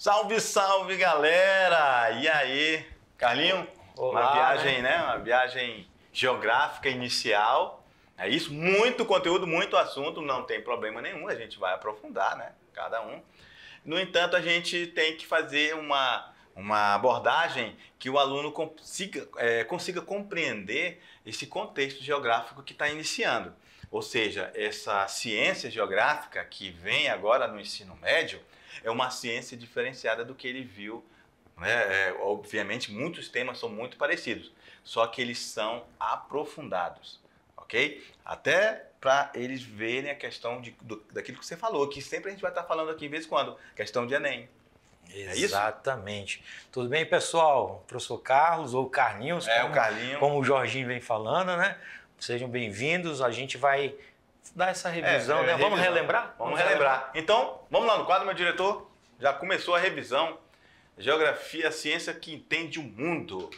Salve, salve, galera! E aí, Carlinho? Olá, uma viagem, né? Uma viagem geográfica inicial. É isso, muito conteúdo, muito assunto, não tem problema nenhum, a gente vai aprofundar, né? Cada um. No entanto, a gente tem que fazer uma abordagem que o aluno consiga compreender esse contexto geográfico que está iniciando. Ou seja, essa ciência geográfica que vem agora no ensino médio é uma ciência diferenciada do que ele viu, né? Obviamente, muitos temas são muito parecidos, só que eles são aprofundados, ok? Até para eles verem a questão daquilo que você falou, que sempre a gente vai estar falando aqui de vez em quando, questão de Enem. Exatamente. Tudo bem, pessoal? Professor Carlos ou Carlinhos, o Carlinho. Como o Jorginho vem falando, né? Sejam bem-vindos. A gente vai dar essa revisão, né? Vamos relembrar? Vamos relembrar. Então, vamos lá no quadro, meu diretor. Já começou a revisão. Geografia, a ciência que entende o mundo.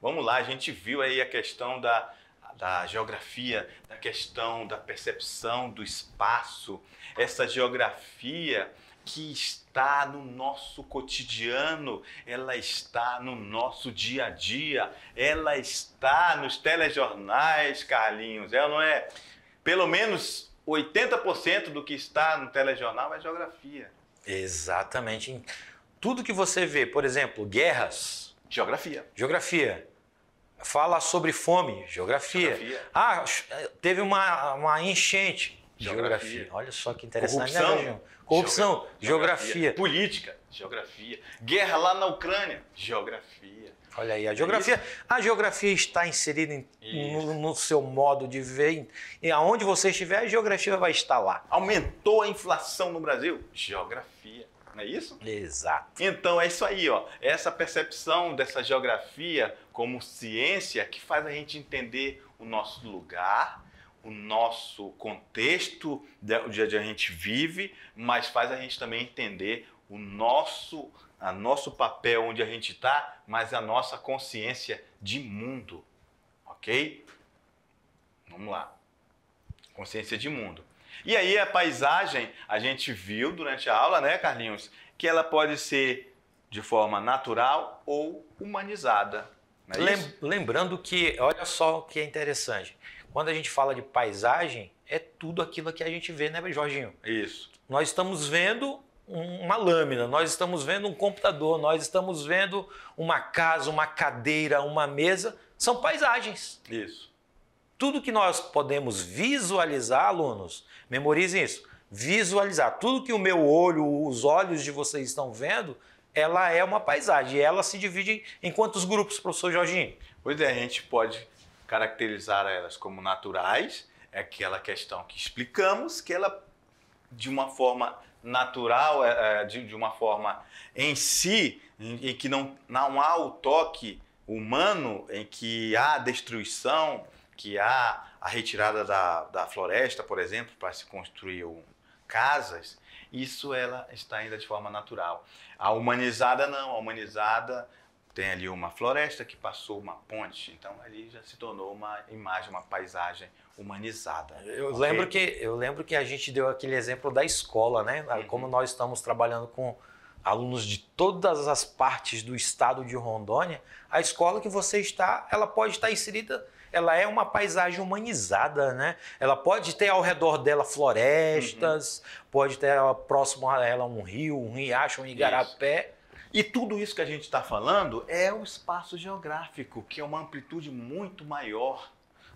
Vamos lá, a gente viu aí a questão da geografia, da questão da percepção do espaço, essa geografia que está no nosso cotidiano, ela está no nosso dia a dia, ela está nos telejornais, Carlinhos, ela não é? Pelo menos 80% do que está no telejornal é geografia. Exatamente. Tudo que você vê, por exemplo, guerras. Geografia. Geografia. Fala sobre fome. Geografia. Ah, teve uma enchente. Geografia. Olha só que interessante. Corrupção. Geografia. Política. Geografia. Guerra lá na Ucrânia. Geografia. Olha aí, a geografia. A geografia está inserida no seu modo de ver. E aonde você estiver, a geografia vai estar lá. Aumentou a inflação no Brasil? Geografia. Não é isso? Exato. Então é isso aí, ó. Essa percepção dessa geografia como ciência que faz a gente entender o nosso lugar, o nosso contexto onde a gente vive, mas faz a gente também entender o nosso papel onde a gente está, mas a nossa consciência de mundo, ok? Vamos lá. Consciência de mundo. E aí a paisagem, a gente viu durante a aula, né, Carlinhos, que ela pode ser de forma natural ou humanizada. Não é isso? Lembrando que, olha só o que é interessante, quando a gente fala de paisagem, é tudo aquilo que a gente vê, né, Jorginho? Isso. Nós estamos vendo uma lâmina, nós estamos vendo um computador, nós estamos vendo uma casa, uma cadeira, uma mesa, são paisagens. Isso. Tudo que nós podemos visualizar, alunos, memorizem isso, visualizar. Tudo que o meu olho, os olhos de vocês estão vendo, ela é uma paisagem. Ela se divide em quantos grupos, professor Jorginho? Pois é, a gente pode caracterizar elas como naturais, é aquela questão que explicamos, que ela, de uma forma natural, de uma forma em si, em que não há o toque humano, em que há destruição, que há a retirada da floresta, por exemplo, para se construir casas, isso ela está ainda de forma natural. A humanizada não, a humanizada tem ali uma floresta que passou uma ponte, então ali já se tornou uma imagem, uma paisagem humanizada. Eu lembro que a gente deu aquele exemplo da escola, né? Como nós estamos trabalhando com alunos de todas as partes do estado de Rondônia, a escola que você está, ela pode estar inserida, ela é uma paisagem humanizada, né? Ela pode ter ao redor dela florestas, pode ter próximo a ela um rio, um riacho, um igarapé. E tudo isso que a gente está falando é o espaço geográfico, que é uma amplitude muito maior,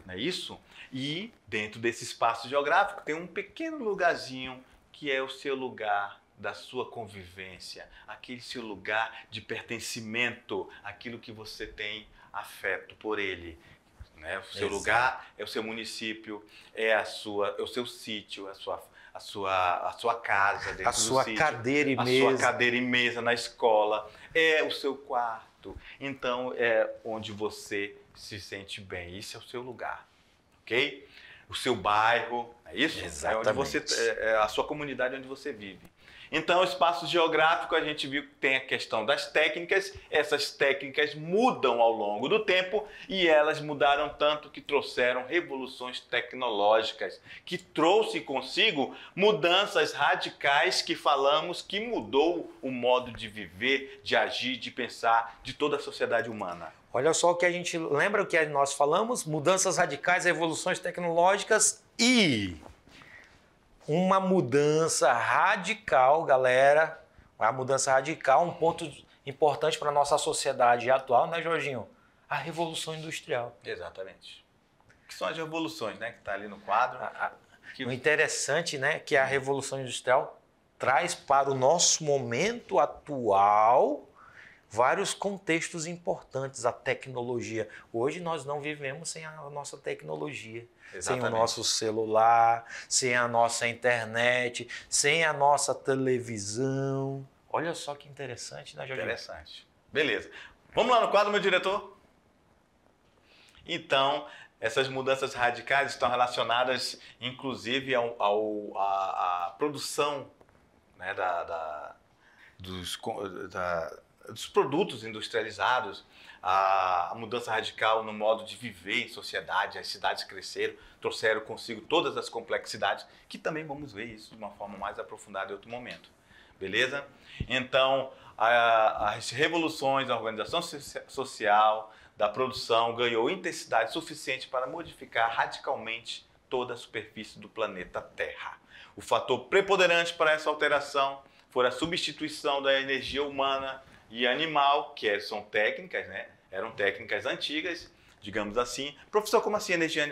não é isso? E dentro desse espaço geográfico tem um pequeno lugarzinho que é o seu lugar da sua convivência, aquele seu lugar de pertencimento, aquilo que você tem afeto por ele. Né? O seu lugar é o seu município, é o seu sítio, a sua casa dentro a sua do sítio, cadeira e a mesa. sua cadeira e mesa na escola, é o seu quarto. Então é onde você se sente bem. Isso é o seu lugar, ok? O seu bairro, é isso? Exatamente. É a sua comunidade onde você vive. Então, o espaço geográfico, a gente viu que tem a questão das técnicas. Essas técnicas mudam ao longo do tempo e elas mudaram tanto que trouxeram revoluções tecnológicas, que trouxe consigo mudanças radicais que falamos que mudou o modo de viver, de agir, de pensar de toda a sociedade humana. Olha só o que a gente lembra o que nós falamos, mudanças radicais, revoluções tecnológicas e uma mudança radical, galera, uma mudança radical, um ponto importante para a nossa sociedade atual, né, Jorginho? A Revolução Industrial. Exatamente. Que são as revoluções, né, que está ali no quadro. O interessante, né, que a Revolução Industrial traz para o nosso momento atual vários contextos importantes, a tecnologia. Hoje nós não vivemos sem a nossa tecnologia, exatamente, sem o nosso celular, sem a nossa internet, sem a nossa televisão. Olha só que interessante, né, Jorginho? Interessante. Beleza. Vamos lá no quadro, meu diretor? Então, essas mudanças radicais estão relacionadas, inclusive, à produção, né, dos produtos industrializados, a mudança radical no modo de viver em sociedade. As cidades cresceram, trouxeram consigo todas as complexidades, que também vamos ver isso de uma forma mais aprofundada em outro momento. Beleza? Então, as revoluções da organização social, da produção, ganhou intensidade suficiente para modificar radicalmente toda a superfície do planeta Terra. O fator preponderante para essa alteração foi a substituição da energia humana e animal, que são técnicas, né? Eram técnicas antigas, digamos assim. Professor, como assim energia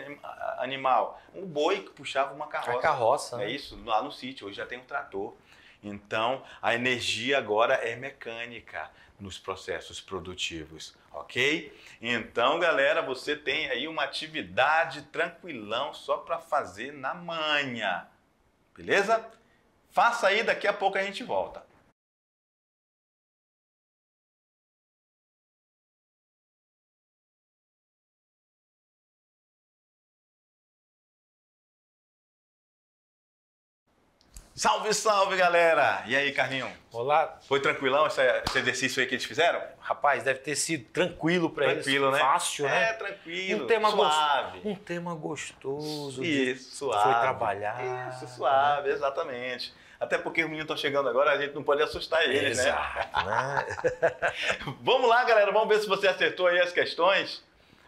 animal? Um boi que puxava uma carroça. A carroça, né? É isso, lá no sítio, hoje já tem um trator. Então, a energia agora é mecânica nos processos produtivos, ok? Então, galera, você tem aí uma atividade tranquilão só para fazer na manhã, beleza? Faça aí, daqui a pouco a gente volta. Salve, salve, galera! E aí, Carlinhos? Olá. Foi tranquilão esse exercício aí que eles fizeram? Rapaz, deve ter sido tranquilo para eles. Tranquilo, né? Fácil, né? É, tranquilo, um tema suave. Um tema gostoso. Isso, suave. Foi trabalhar. Isso, suave, exatamente. Até porque os meninos estão chegando agora, a gente não pode assustar eles, exato, né? Vamos lá, galera, vamos ver se você acertou aí as questões.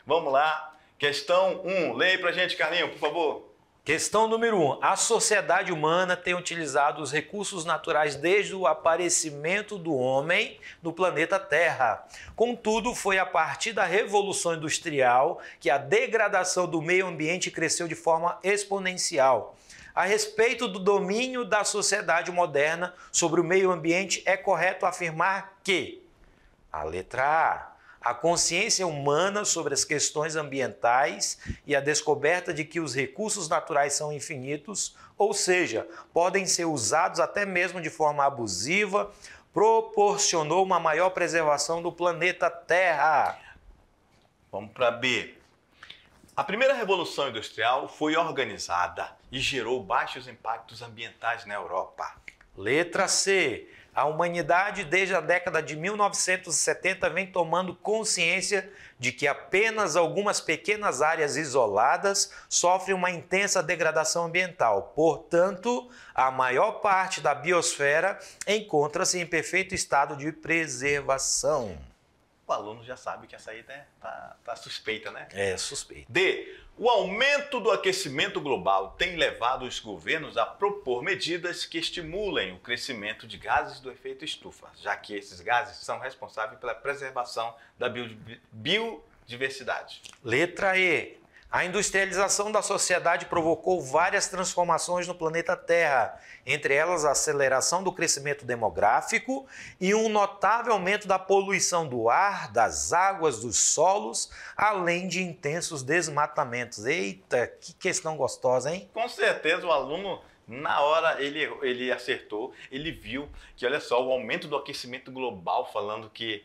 Vamos lá. Questão 1. Leia pra gente, Carlinhos, por favor. Questão número 1. A sociedade humana tem utilizado os recursos naturais desde o aparecimento do homem no planeta Terra. Contudo, foi a partir da Revolução Industrial que a degradação do meio ambiente cresceu de forma exponencial. A respeito do domínio da sociedade moderna sobre o meio ambiente, é correto afirmar que a letra A consciência humana sobre as questões ambientais e a descoberta de que os recursos naturais são infinitos, ou seja, podem ser usados até mesmo de forma abusiva, proporcionou uma maior preservação do planeta Terra. Vamos para B. A primeira revolução industrial foi organizada e gerou baixos impactos ambientais na Europa. Letra C. A humanidade, desde a década de 1970, vem tomando consciência de que apenas algumas pequenas áreas isoladas sofrem uma intensa degradação ambiental. Portanto, a maior parte da biosfera encontra-se em perfeito estado de preservação. O aluno já sabe que essa aí tá suspeita, né? É, suspeita. D. O aumento do aquecimento global tem levado os governos a propor medidas que estimulem o crescimento de gases do efeito estufa, já que esses gases são responsáveis pela preservação da biodiversidade. Letra E. A industrialização da sociedade provocou várias transformações no planeta Terra, entre elas a aceleração do crescimento demográfico e um notável aumento da poluição do ar, das águas, dos solos, além de intensos desmatamentos. Eita, que questão gostosa, hein? Com certeza o aluno, na hora, ele acertou, ele viu que, olha só, o aumento do aquecimento global, falando que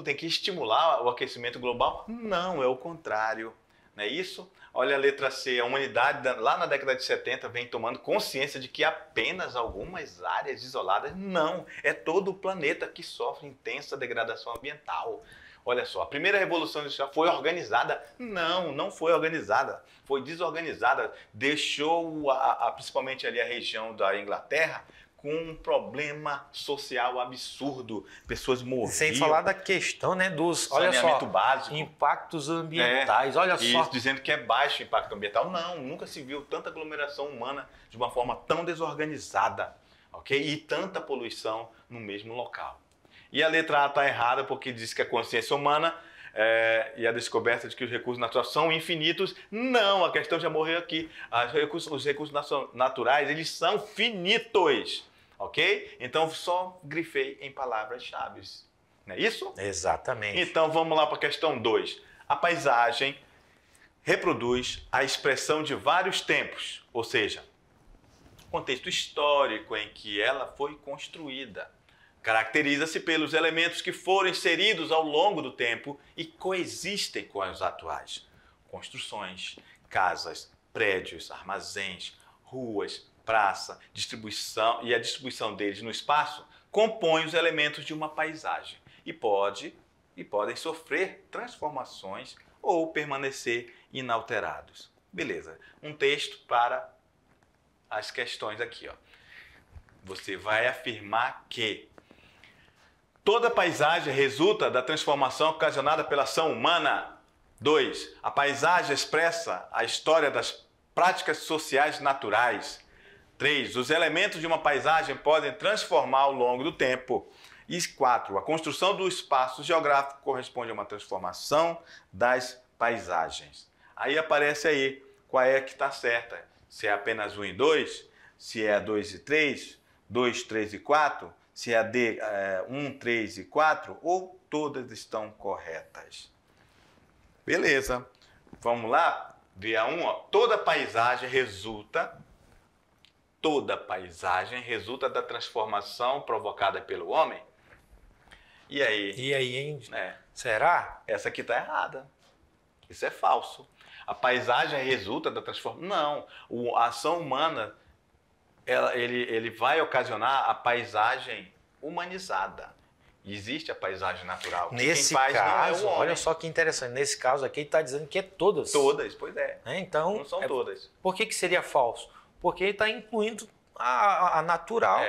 tem que estimular o aquecimento global. Não, é o contrário. não é isso? Olha a letra C, a humanidade lá na década de 70 vem tomando consciência de que apenas algumas áreas isoladas, não, é todo o planeta que sofre intensa degradação ambiental. Olha só, a primeira revolução industrial foi organizada? Não, não foi organizada, foi desorganizada, deixou principalmente ali a região da Inglaterra com um problema social absurdo, pessoas morriam. Sem falar da questão, né, dos saneamento básico, impactos ambientais, olha só. Isso, dizendo que é baixo o impacto ambiental. Não, nunca se viu tanta aglomeração humana de uma forma tão desorganizada, ok? E tanta poluição no mesmo local. E a letra A está errada porque diz que a consciência humana e a descoberta de que os recursos naturais são infinitos. Não, a questão já morreu aqui. Os recursos naturais, eles são finitos. Ok? Então, só grifei em palavras-chave. Não é isso? Exatamente. Então, vamos lá para a questão 2. A paisagem reproduz a expressão de vários tempos, ou seja, o contexto histórico em que ela foi construída. Caracteriza-se pelos elementos que foram inseridos ao longo do tempo e coexistem com os atuais. Construções, casas, prédios, armazéns, ruas, praça, distribuição e a distribuição deles no espaço compõem os elementos de uma paisagem e podem sofrer transformações ou permanecer inalterados. Beleza, um texto para as questões aqui, ó. Você vai afirmar que toda paisagem resulta da transformação ocasionada pela ação humana. 2. A paisagem expressa a história das práticas sociais naturais. 3. Os elementos de uma paisagem podem transformar ao longo do tempo. E 4. A construção do espaço geográfico corresponde a uma transformação das paisagens. Aí aparece aí qual é que está certa. Se é apenas 1 e 2, se é 2 e 3, 2, 3 e 4, se é a D 1, 3 e 4, ou todas estão corretas. Beleza. Vamos lá? Ver a 1, ó. Toda paisagem resulta da transformação provocada pelo homem. E aí? E aí, hein? Será? Essa aqui está errada. Isso é falso. A paisagem resulta da transformação. Não. A ação humana, ele vai ocasionar a paisagem humanizada. Existe a paisagem natural. Nesse Quem faz caso, não é o homem. olha só que interessante. Nesse caso aqui, ele está dizendo que é todas. Todas, pois é. Então, não são todas. Por que seria falso? Porque ele está incluindo a natural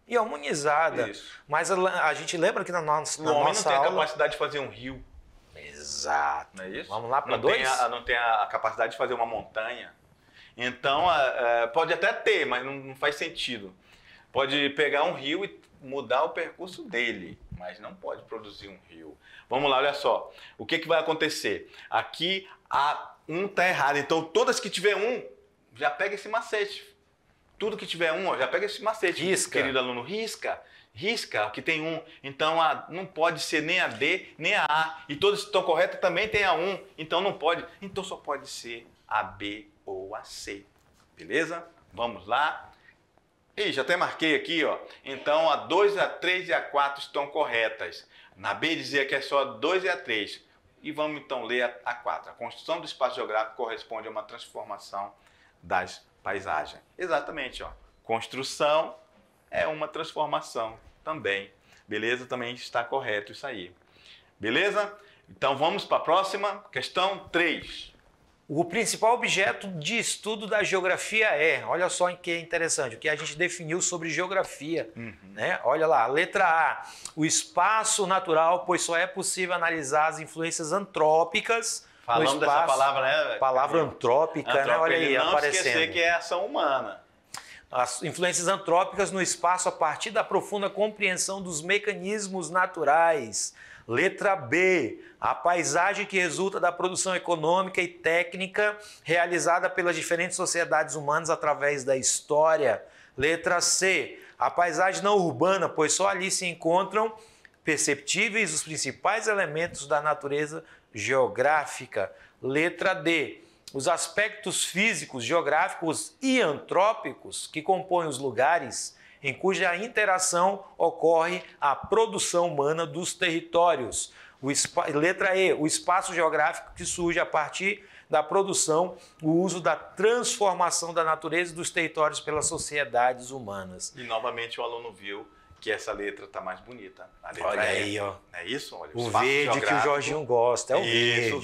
e a humanizada. Isso. Mas a gente lembra que na nossa O homem não tem aula... a capacidade de fazer um rio. Exato. Não é isso? Vamos lá para 2? Não tem a capacidade de fazer uma montanha. Então, pode até ter, mas não faz sentido. Pode pegar um rio e mudar o percurso dele, mas não pode produzir um rio. Vamos lá, olha só. O que vai acontecer? Aqui, a 1 está errado. Então, todas que tiver 1, já pega esse macete. Tudo que tiver 1, já pega esse macete. Risca. Querido aluno, risca. Risca, que tem 1. Então, não pode ser nem a D, nem a A. E todas que estão corretas também tem a 1. Então, não pode. Então, só pode ser a B ou a C. Beleza? Vamos lá. E já até marquei aqui, ó. Então, a 2, a 3 e a 4 estão corretas. Na B dizia que é só a 2 e a 3. E vamos então ler a 4. A construção do espaço geográfico corresponde a uma transformação das paisagens. Exatamente, ó. Construção é uma transformação também. Beleza? Também está correto isso aí. Beleza? Então vamos para a próxima. Questão 3. O principal objeto de estudo da geografia olha só que é interessante, o que a gente definiu sobre geografia. Né? Olha lá, letra A, o espaço natural, pois só é possível analisar as influências antrópicas. Falamos dessa palavra, né? Palavra antrópica, né? Olha aí, não aparecendo. Esquecer que é ação humana. As influências antrópicas no espaço a partir da profunda compreensão dos mecanismos naturais. Letra B, a paisagem que resulta da produção econômica e técnica realizada pelas diferentes sociedades humanas através da história. Letra C, a paisagem não urbana, pois só ali se encontram perceptíveis os principais elementos da natureza geográfica. Letra D, os aspectos físicos, geográficos e antrópicos que compõem os lugares em cuja interação ocorre a produção humana dos territórios. Letra E, o espaço geográfico que surge a partir da produção, o uso da transformação da natureza e dos territórios pelas sociedades humanas. E novamente o aluno viu que essa letra está mais bonita. A letra Olha aí, ó. É isso? Olha, o verde que o Jorginho gosta, é o verde. Isso,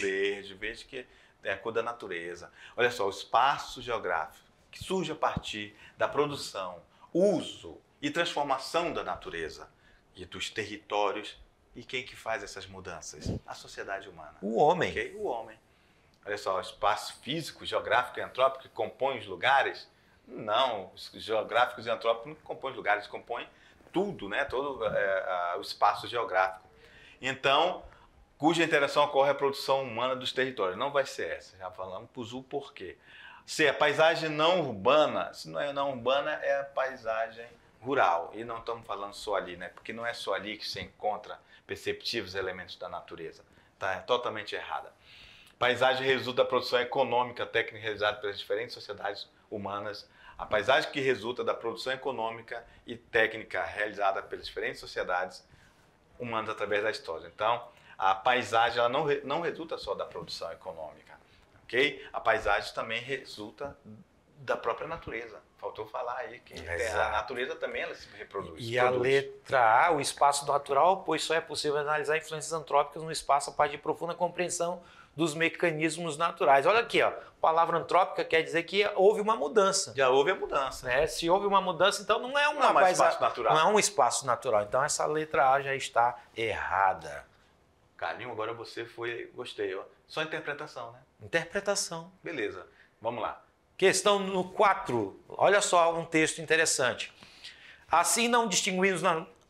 o verde que é a cor da natureza. Olha só, o espaço geográfico que surge a partir da produção, uso e transformação da natureza e dos territórios. E quem que faz essas mudanças? A sociedade humana. O homem. Okay? O homem. Olha só, o espaço físico, geográfico e antrópico que compõem os lugares? Não, os geográficos e antrópicos não compõem os lugares, compõem tudo, né? Todo o espaço geográfico. Então, cuja interação ocorre a produção humana dos territórios. Não vai ser essa, já falamos o porquê. Se a paisagem não urbana, se não é não urbana, é a paisagem rural. E não estamos falando só ali, né? Porque não é só ali que se encontra perceptíveis elementos da natureza. Tá? É totalmente errada. Paisagem resulta da produção econômica técnica realizada pelas diferentes sociedades humanas. A paisagem que resulta da produção econômica e técnica realizada pelas diferentes sociedades humanas através da história. Então, a paisagem ela não resulta só da produção econômica, ok? A paisagem também resulta da própria natureza. Faltou falar aí que a natureza também ela se reproduz. E a letra A, o espaço natural, pois só é possível analisar influências antrópicas no espaço a partir de profunda compreensão dos mecanismos naturais. Olha aqui, ó, a palavra antrópica quer dizer que houve uma mudança. Já houve a mudança. Né? Se houve uma mudança, então não é espaço natural. Não é um espaço natural. Então essa letra A já está errada. Carlinho, agora você foi, gostei, ó. Só interpretação, né? Interpretação. Beleza, vamos lá. Questão no 4. Olha só um texto interessante. Assim não distinguimos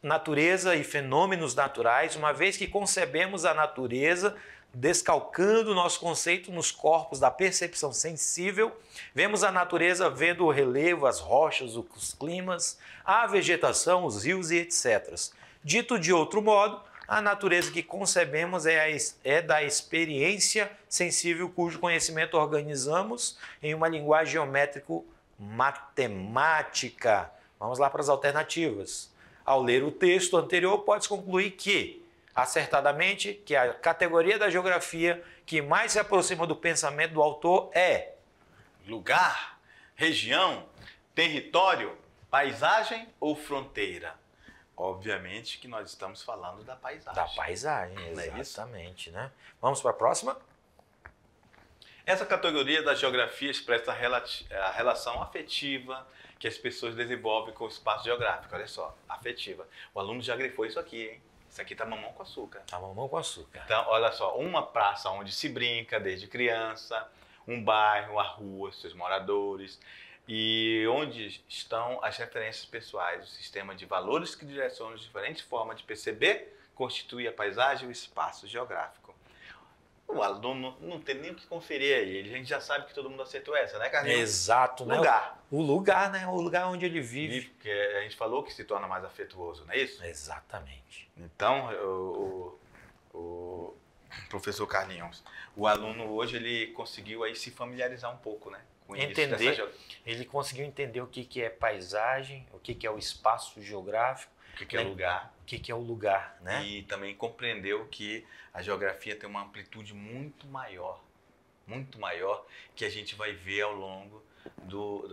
natureza e fenômenos naturais, uma vez que concebemos a natureza descalcando o nosso conceito nos corpos da percepção sensível, vemos a natureza vendo o relevo, as rochas, os climas, a vegetação, os rios e etc. Dito de outro modo, a natureza que concebemos é da experiência sensível cujo conhecimento organizamos em uma linguagem geométrico-matemática. Vamos lá para as alternativas. Ao ler o texto anterior, pode-se concluir que, acertadamente, que a categoria da geografia que mais se aproxima do pensamento do autor é lugar, região, território, paisagem ou fronteira? Obviamente que nós estamos falando da paisagem. Da paisagem, exatamente, né? Vamos para a próxima? Essa categoria da geografia expressa a relação afetiva que as pessoas desenvolvem com o espaço geográfico. Olha só, afetiva. O aluno já grifou isso aqui, hein? Isso aqui tá mamão com açúcar. Tá mamão com açúcar. Então, olha só, uma praça onde se brinca desde criança, um bairro, a rua, seus moradores, e onde estão as referências pessoais, o sistema de valores que direcionam as diferentes formas de perceber, constitui a paisagem e o espaço geográfico. O aluno não tem nem o que conferir aí, a gente já sabe que todo mundo acertou essa, né, Carlinhos? Exato, né? Lugar. O lugar, né? O lugar onde ele vive. Porque a gente falou que se torna mais afetuoso, não é isso? Exatamente. Então, o professor Carlinhos, o aluno hoje ele conseguiu aí se familiarizar um pouco, né? Com entender, ele conseguiu entender o que é paisagem, o que é o espaço geográfico, o que é o lugar. O que é o lugar, né? E também compreendeu que a geografia tem uma amplitude muito maior, que a gente vai ver ao longo do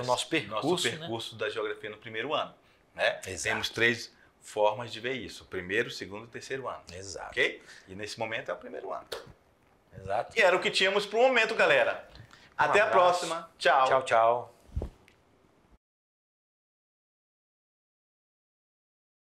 nosso percurso, da geografia no primeiro ano, né? Exato. Temos 3 formas de ver isso, primeiro, segundo e terceiro ano. Exato. Ok? E nesse momento é o primeiro ano. Exato. E era o que tínhamos para o momento, galera. Até a próxima. Tchau. Tchau, tchau.